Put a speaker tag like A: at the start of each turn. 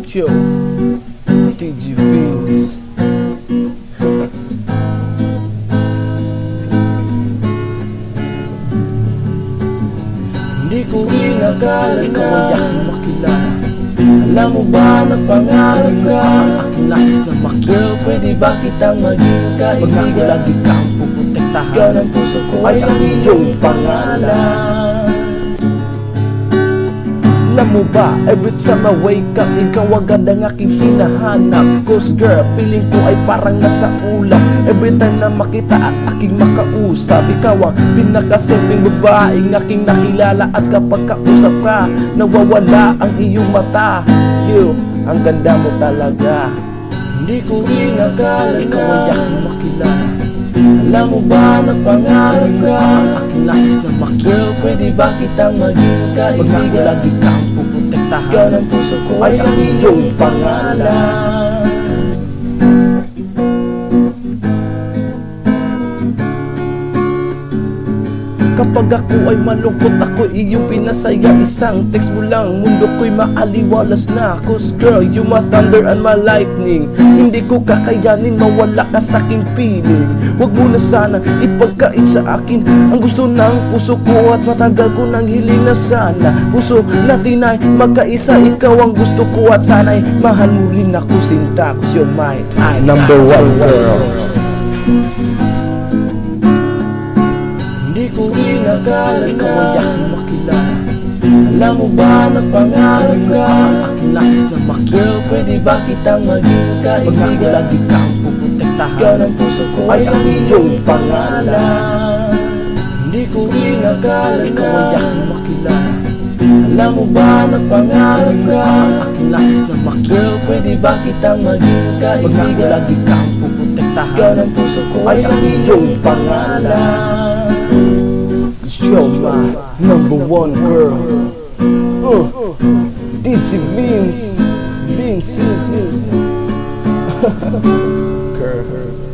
A: Yo, DJ Vince. Hindi ko rin akala na ikaw ay aking makilala. Alam mo ba na pangarap ka ang aking nais na makita? Girl, pwede ba kitang maging kaibigan? Pag ako lagi kang puprotektahan, sigaw ng puso ko ay ang iyong pangalan. Alam mo ba, every time I wake up, ikaw agad ang aking hinahanap. Cause girl, feeling ko ay parang nasa ulap. Every time na makita at aking makausap, ikaw ang pinakasimpleng babaeng aking nakilala. At kapag kausap ka, nawawala ang iyong mata. You, ang ganda mo talaga. Hindi ko rin akala na ikaw ay aking makilala. Alam mo ba na pangarap ka ang aking nais na makita? Girl, pwede ba kitang maging kaibigan? Pag ako lagi kang puprotektahan, sigaw ng puso ko ay ang iyong pangalan. Kapag ako ay malungkot, ako iyong pinasaya. Isang text mo lang, mundo ko'y maaliwalas na. Cause girl, you my thunder and my lightning. Hindi ko kakayanin mawala ka sa aking piling. Huwag mo na sana ipagkait sa akin ang gusto ng puso ko. At matagal ko nang hiling na sana puso natin ay magkaisa. Ikaw ang gusto ko at sana'y mahal mo rin ako, sinta. Cause you're my number one girl. Hindi ko rin akala na ikaw ay aking makilala. Alam mo ba na pangarap ka ang aking nais na makita? Girl, pwede ba kitang maging kaibigan? Pag ako lagi kang puprotektahan, sigaw ng puso ko ay ang iyong pangalan. Hindi ko rin akala na ikaw ay aking makilala. Alam mo ba na pangarap ka ang aking nais na makita? Girl, pwede ba kitang maging kaibigan? Pag ako lagi kang puprotektahan, sigaw ng puso ko ay ang iyong pangalan. You're my number one girl. DJ Vince. Vince. Girl.